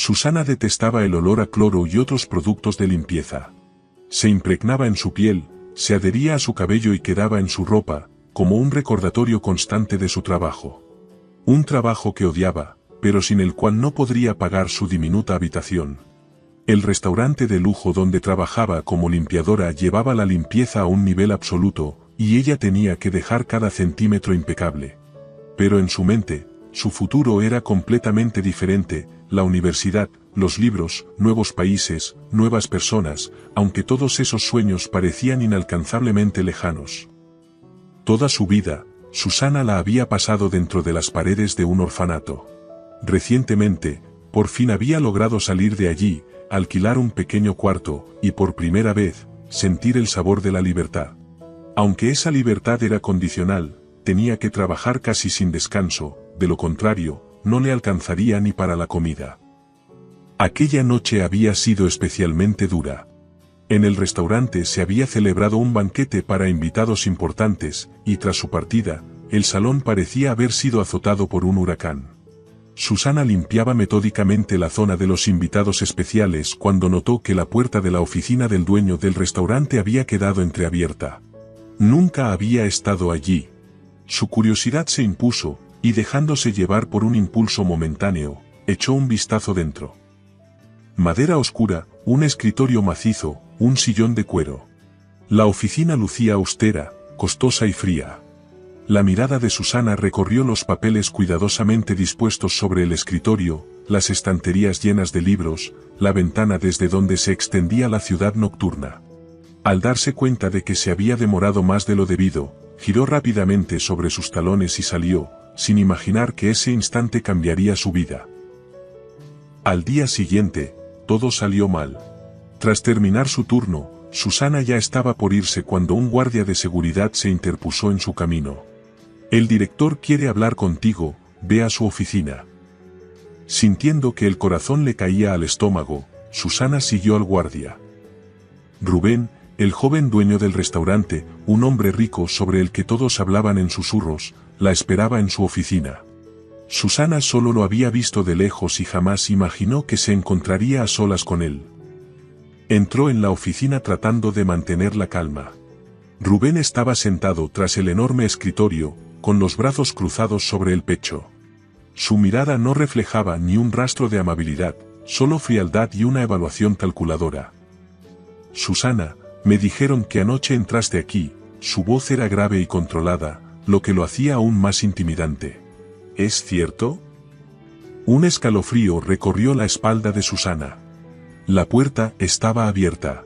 Susana detestaba el olor a cloro y otros productos de limpieza. Se impregnaba en su piel, se adhería a su cabello y quedaba en su ropa, como un recordatorio constante de su trabajo. Un trabajo que odiaba, pero sin el cual no podría pagar su diminuta habitación. El restaurante de lujo donde trabajaba como limpiadora llevaba la limpieza a un nivel absoluto, y ella tenía que dejar cada centímetro impecable. Pero en su mente, su futuro era completamente diferente: la universidad, los libros, nuevos países, nuevas personas, aunque todos esos sueños parecían inalcanzablemente lejanos. Toda su vida, Susana la había pasado dentro de las paredes de un orfanato. Recientemente, por fin había logrado salir de allí, alquilar un pequeño cuarto, y por primera vez, sentir el sabor de la libertad. Aunque esa libertad era condicional, tenía que trabajar casi sin descanso, de lo contrario, no le alcanzaría ni para la comida. Aquella noche había sido especialmente dura. En el restaurante se había celebrado un banquete para invitados importantes, y tras su partida, el salón parecía haber sido azotado por un huracán. Susana limpiaba metódicamente la zona de los invitados especiales cuando notó que la puerta de la oficina del dueño del restaurante había quedado entreabierta. Nunca había estado allí. Su curiosidad se impuso, y dejándose llevar por un impulso momentáneo, echó un vistazo dentro. Madera oscura, un escritorio macizo, un sillón de cuero. La oficina lucía austera, costosa y fría. La mirada de Susana recorrió los papeles cuidadosamente dispuestos sobre el escritorio, las estanterías llenas de libros, la ventana desde donde se extendía la ciudad nocturna. Al darse cuenta de que se había demorado más de lo debido, giró rápidamente sobre sus talones y salió, sin imaginar que ese instante cambiaría su vida. Al día siguiente, todo salió mal. Tras terminar su turno, Susana ya estaba por irse cuando un guardia de seguridad se interpuso en su camino. «El director quiere hablar contigo, ve a su oficina». Sintiendo que el corazón le caía al estómago, Susana siguió al guardia. Rubén, el joven dueño del restaurante, un hombre rico sobre el que todos hablaban en susurros, la esperaba en su oficina. Susana solo lo había visto de lejos y jamás imaginó que se encontraría a solas con él. Entró en la oficina tratando de mantener la calma. Rubén estaba sentado tras el enorme escritorio, con los brazos cruzados sobre el pecho. Su mirada no reflejaba ni un rastro de amabilidad, solo frialdad y una evaluación calculadora. «Susana, me dijeron que anoche entraste aquí». Su voz era grave y controlada, lo que lo hacía aún más intimidante. «¿Es cierto?». Un escalofrío recorrió la espalda de Susana. La puerta estaba abierta.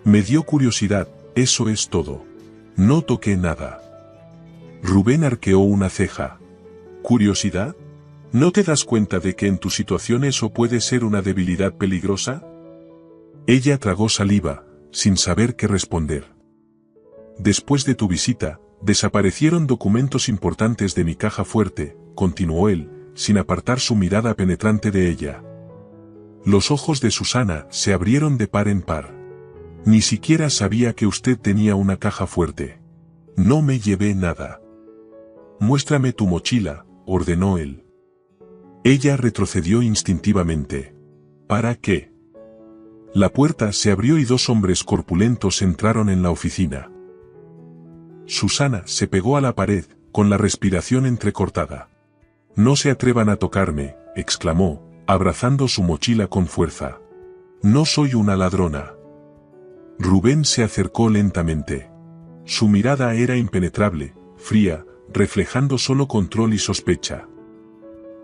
«Me dio curiosidad, eso es todo. No toqué nada». Rubén arqueó una ceja. «¿Curiosidad? ¿No te das cuenta de que en tu situación eso puede ser una debilidad peligrosa?». Ella tragó saliva, sin saber qué responder. «Después de tu visita, desaparecieron documentos importantes de mi caja fuerte», continuó él, sin apartar su mirada penetrante de ella. Los ojos de Susana se abrieron de par en par. «Ni siquiera sabía que usted tenía una caja fuerte». «No me llevé nada». «Muéstrame tu mochila», ordenó él. Ella retrocedió instintivamente. «¿Para qué?». La puerta se abrió y dos hombres corpulentos entraron en la oficina. Susana se pegó a la pared, con la respiración entrecortada. «No se atrevan a tocarme», exclamó, abrazando su mochila con fuerza. «No soy una ladrona». Rubén se acercó lentamente. Su mirada era impenetrable, fría, reflejando solo control y sospecha.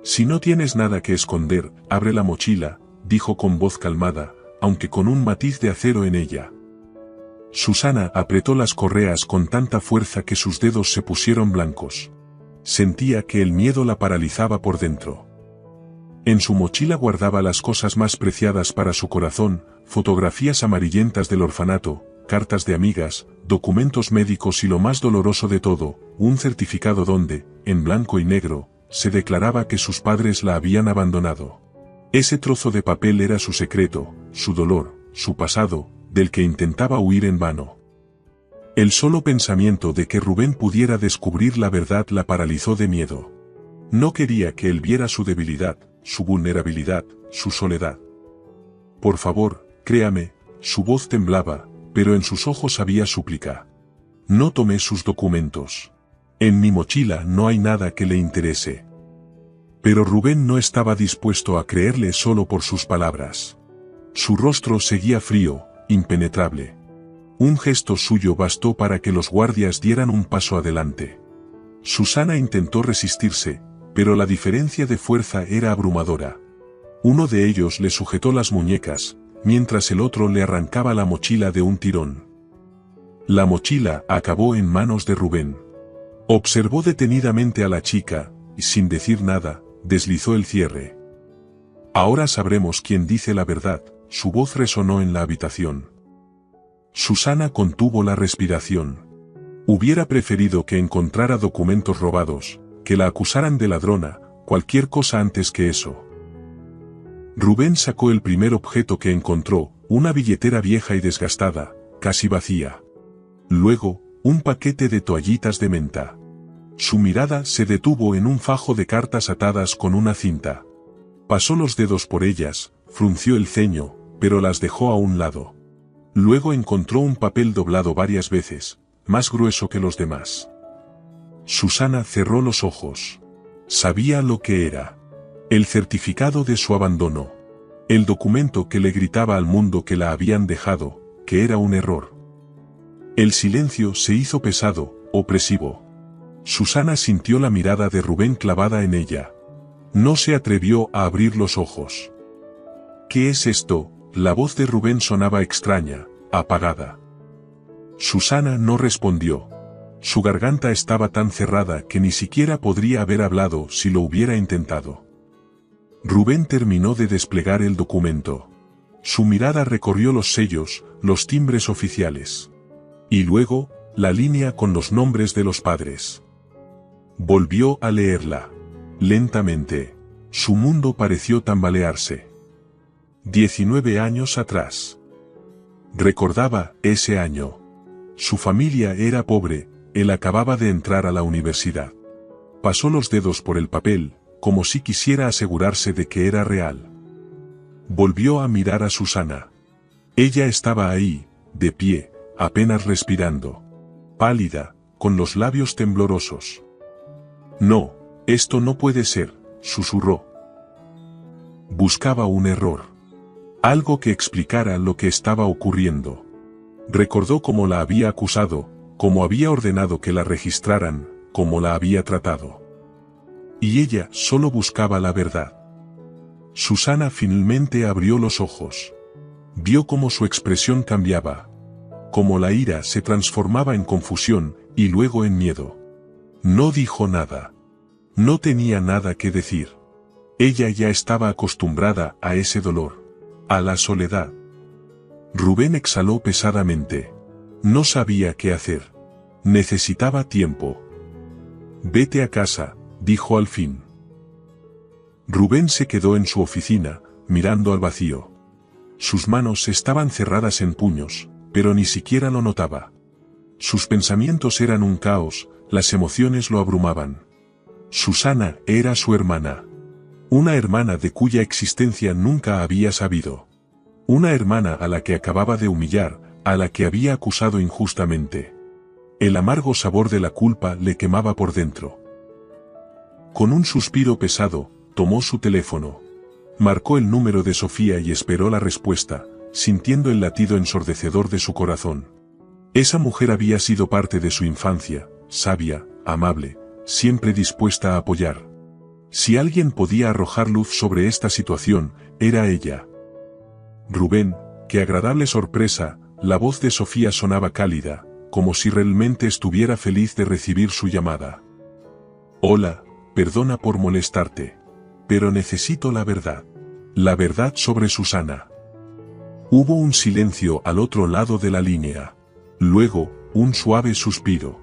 «Si no tienes nada que esconder, abre la mochila», dijo con voz calmada, aunque con un matiz de acero en ella. Susana apretó las correas con tanta fuerza que sus dedos se pusieron blancos. Sentía que el miedo la paralizaba por dentro. En su mochila guardaba las cosas más preciadas para su corazón: fotografías amarillentas del orfanato, cartas de amigas, documentos médicos y lo más doloroso de todo, un certificado donde, en blanco y negro, se declaraba que sus padres la habían abandonado. Ese trozo de papel era su secreto, su dolor, su pasado, del que intentaba huir en vano. El solo pensamiento de que Rubén pudiera descubrir la verdad la paralizó de miedo. No quería que él viera su debilidad, su vulnerabilidad, su soledad. Por favor, créame, su voz temblaba, pero en sus ojos había súplica. No tomé sus documentos. En mi mochila no hay nada que le interese. Pero Rubén no estaba dispuesto a creerle solo por sus palabras. Su rostro seguía frío, impenetrable. Un gesto suyo bastó para que los guardias dieran un paso adelante. Susana intentó resistirse, pero la diferencia de fuerza era abrumadora. Uno de ellos le sujetó las muñecas, mientras el otro le arrancaba la mochila de un tirón. La mochila acabó en manos de Rubén. Observó detenidamente a la chica, y sin decir nada, deslizó el cierre. Ahora sabremos quién dice la verdad, su voz resonó en la habitación. Susana contuvo la respiración. Hubiera preferido que encontrara documentos robados, que la acusaran de ladrona, cualquier cosa antes que eso. Rubén sacó el primer objeto que encontró, una billetera vieja y desgastada, casi vacía. Luego, un paquete de toallitas de menta. Su mirada se detuvo en un fajo de cartas atadas con una cinta. Pasó los dedos por ellas, frunció el ceño, pero las dejó a un lado. Luego encontró un papel doblado varias veces, más grueso que los demás. Susana cerró los ojos. Sabía lo que era. El certificado de su abandono. El documento que le gritaba al mundo que la habían dejado, que era un error. El silencio se hizo pesado, opresivo. Susana sintió la mirada de Rubén clavada en ella. No se atrevió a abrir los ojos. ¿Qué es esto? La voz de Rubén sonaba extraña, apagada. Susana no respondió. Su garganta estaba tan cerrada que ni siquiera podría haber hablado si lo hubiera intentado. Rubén terminó de desplegar el documento. Su mirada recorrió los sellos, los timbres oficiales. Y luego, la línea con los nombres de los padres. Volvió a leerla. Lentamente. Su mundo pareció tambalearse. 19 años atrás. Recordaba ese año. Su familia era pobre, él acababa de entrar a la universidad. Pasó los dedos por el papel, como si quisiera asegurarse de que era real. Volvió a mirar a Susana. Ella estaba ahí, de pie, apenas respirando. Pálida, con los labios temblorosos. No, esto no puede ser, susurró. Buscaba un error. Algo que explicara lo que estaba ocurriendo. Recordó cómo la había acusado, cómo había ordenado que la registraran, cómo la había tratado. Y ella solo buscaba la verdad. Susana finalmente abrió los ojos. Vio cómo su expresión cambiaba. Cómo la ira se transformaba en confusión, y luego en miedo. No dijo nada. No tenía nada que decir. Ella ya estaba acostumbrada a ese dolor. A la soledad. Rubén exhaló pesadamente. No sabía qué hacer. Necesitaba tiempo. Vete a casa, dijo al fin. Rubén se quedó en su oficina, mirando al vacío. Sus manos estaban cerradas en puños, pero ni siquiera lo notaba. Sus pensamientos eran un caos, las emociones lo abrumaban. Susana era su hermana. Una hermana de cuya existencia nunca había sabido. Una hermana a la que acababa de humillar, a la que había acusado injustamente. El amargo sabor de la culpa le quemaba por dentro. Con un suspiro pesado, tomó su teléfono. Marcó el número de Sofía y esperó la respuesta, sintiendo el latido ensordecedor de su corazón. Esa mujer había sido parte de su infancia, sabia, amable, siempre dispuesta a apoyar. Si alguien podía arrojar luz sobre esta situación, era ella. Rubén, qué agradable sorpresa, la voz de Sofía sonaba cálida, como si realmente estuviera feliz de recibir su llamada. Hola, perdona por molestarte. Pero necesito la verdad. La verdad sobre Susana. Hubo un silencio al otro lado de la línea. Luego, un suave suspiro.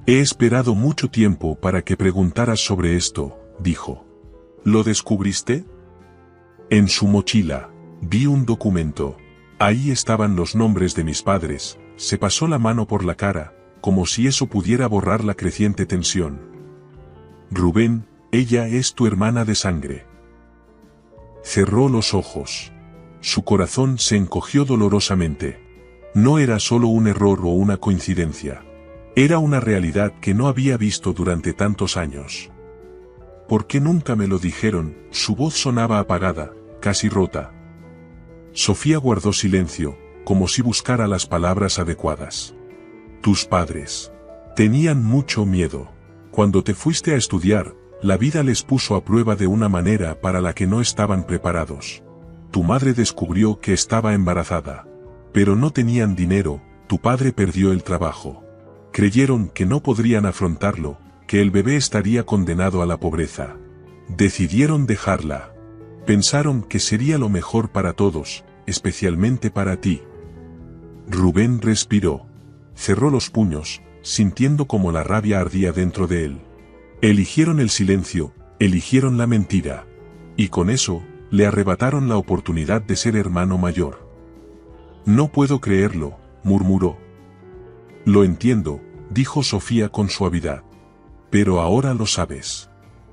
He esperado mucho tiempo para que preguntaras sobre esto, dijo. ¿Lo descubriste? En su mochila, vi un documento. Ahí estaban los nombres de mis padres. Se pasó la mano por la cara, como si eso pudiera borrar la creciente tensión. Rubén, ella es tu hermana de sangre. Cerró los ojos. Su corazón se encogió dolorosamente. No era solo un error o una coincidencia. Era una realidad que no había visto durante tantos años. ¿Por qué nunca me lo dijeron? Su voz sonaba apagada, casi rota. Sofía guardó silencio, como si buscara las palabras adecuadas. Tus padres tenían mucho miedo. Cuando te fuiste a estudiar, la vida les puso a prueba de una manera para la que no estaban preparados. Tu madre descubrió que estaba embarazada. Pero no tenían dinero, tu padre perdió el trabajo. Creyeron que no podrían afrontarlo, que el bebé estaría condenado a la pobreza. Decidieron dejarla. Pensaron que sería lo mejor para todos, especialmente para ti. Rubén respiró. Cerró los puños, sintiendo como la rabia ardía dentro de él. Eligieron el silencio, eligieron la mentira. Y con eso, le arrebataron la oportunidad de ser hermano mayor. No puedo creerlo, murmuró. Lo entiendo, dijo Sofía con suavidad. Pero ahora lo sabes.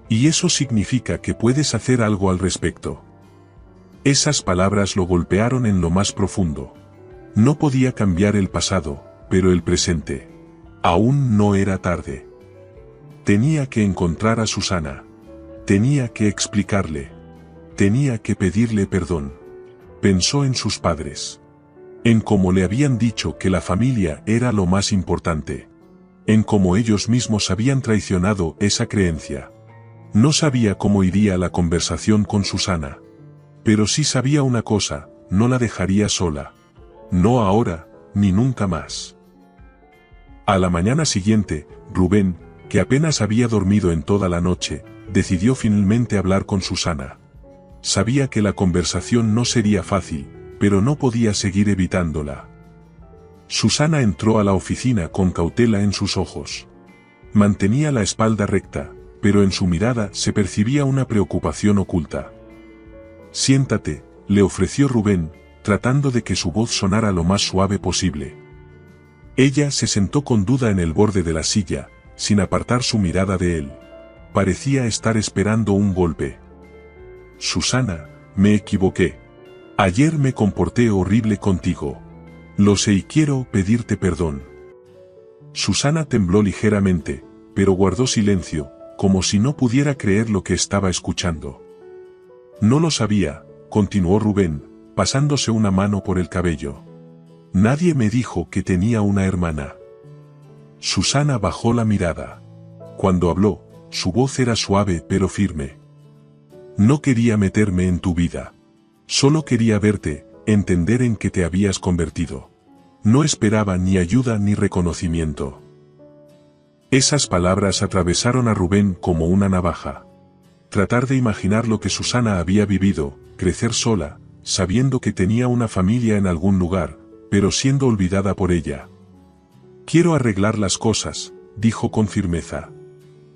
Y eso significa que puedes hacer algo al respecto. Esas palabras lo golpearon en lo más profundo. No podía cambiar el pasado, pero el presente. Aún no era tarde. Tenía que encontrar a Susana. Tenía que explicarle. Tenía que pedirle perdón. Pensó en sus padres. En cómo le habían dicho que la familia era lo más importante. En cómo ellos mismos habían traicionado esa creencia. No sabía cómo iría la conversación con Susana. Pero sí sabía una cosa, no la dejaría sola. No ahora, ni nunca más. A la mañana siguiente, Rubén, que apenas había dormido en toda la noche, decidió finalmente hablar con Susana. Sabía que la conversación no sería fácil, pero no podía seguir evitándola. Susana entró a la oficina con cautela en sus ojos. Mantenía la espalda recta, pero en su mirada se percibía una preocupación oculta. Siéntate, le ofreció Rubén, tratando de que su voz sonara lo más suave posible. Ella se sentó con duda en el borde de la silla, sin apartar su mirada de él. Parecía estar esperando un golpe. Susana, me equivoqué. Ayer me comporté horrible contigo. Lo sé y quiero pedirte perdón. Susana tembló ligeramente, pero guardó silencio, como si no pudiera creer lo que estaba escuchando. No lo sabía, continuó Rubén, pasándose una mano por el cabello. Nadie me dijo que tenía una hermana. Susana bajó la mirada. Cuando habló, su voz era suave pero firme. No quería meterme en tu vida. Solo quería verte, entender en qué te habías convertido. No esperaba ni ayuda ni reconocimiento. Esas palabras atravesaron a Rubén como una navaja. Tratar de imaginar lo que Susana había vivido, crecer sola, sabiendo que tenía una familia en algún lugar, pero siendo olvidada por ella. Quiero arreglar las cosas, dijo con firmeza.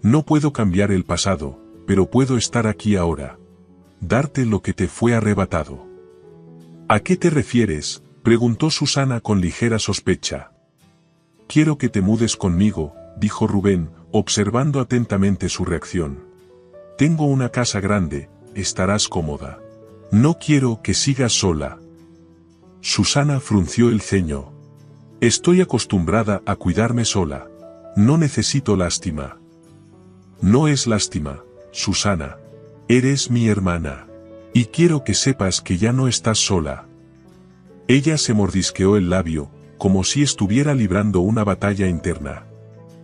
No puedo cambiar el pasado, pero puedo estar aquí ahora. Darte lo que te fue arrebatado. ¿A qué te refieres?, preguntó Susana con ligera sospecha. Quiero que te mudes conmigo, dijo Rubén, observando atentamente su reacción. Tengo una casa grande, estarás cómoda. No quiero que sigas sola. Susana frunció el ceño. Estoy acostumbrada a cuidarme sola. No necesito lástima. No es lástima, Susana. Eres mi hermana. Y quiero que sepas que ya no estás sola. Ella se mordisqueó el labio, como si estuviera librando una batalla interna.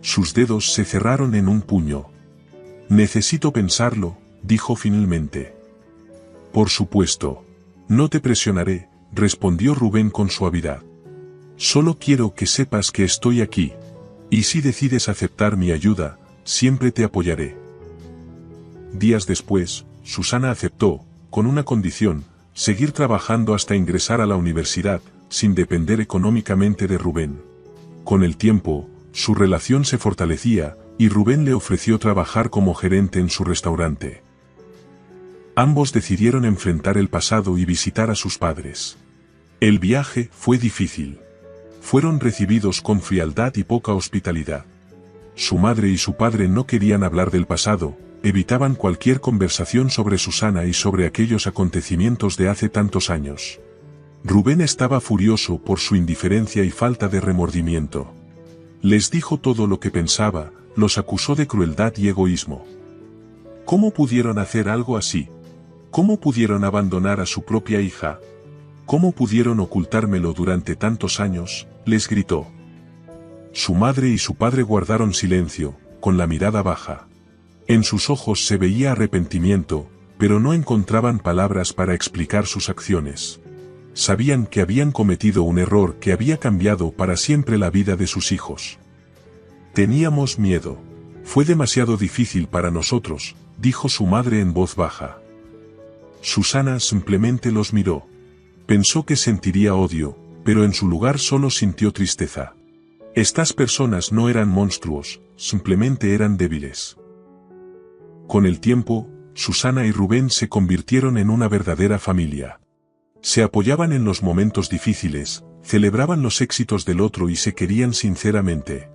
Sus dedos se cerraron en un puño. Necesito pensarlo, dijo finalmente. Por supuesto. No te presionaré, respondió Rubén con suavidad. Solo quiero que sepas que estoy aquí. Y si decides aceptar mi ayuda, siempre te apoyaré. Días después, Susana aceptó, con una condición, seguir trabajando hasta ingresar a la universidad, sin depender económicamente de Rubén. Con el tiempo, su relación se fortalecía, y Rubén le ofreció trabajar como gerente en su restaurante. Ambos decidieron enfrentar el pasado y visitar a sus padres. El viaje fue difícil. Fueron recibidos con frialdad y poca hospitalidad. Su madre y su padre no querían hablar del pasado, evitaban cualquier conversación sobre Susana y sobre aquellos acontecimientos de hace tantos años. Rubén estaba furioso por su indiferencia y falta de remordimiento. Les dijo todo lo que pensaba, los acusó de crueldad y egoísmo. ¿Cómo pudieron hacer algo así? ¿Cómo pudieron abandonar a su propia hija? ¿Cómo pudieron ocultármelo durante tantos años?, les gritó. Su madre y su padre guardaron silencio, con la mirada baja. En sus ojos se veía arrepentimiento, pero no encontraban palabras para explicar sus acciones. Sabían que habían cometido un error que había cambiado para siempre la vida de sus hijos. Teníamos miedo. Fue demasiado difícil para nosotros, dijo su madre en voz baja. Susana simplemente los miró. Pensó que sentiría odio, pero en su lugar solo sintió tristeza. Estas personas no eran monstruos, simplemente eran débiles. Con el tiempo, Susana y Rubén se convirtieron en una verdadera familia. Se apoyaban en los momentos difíciles, celebraban los éxitos del otro y se querían sinceramente.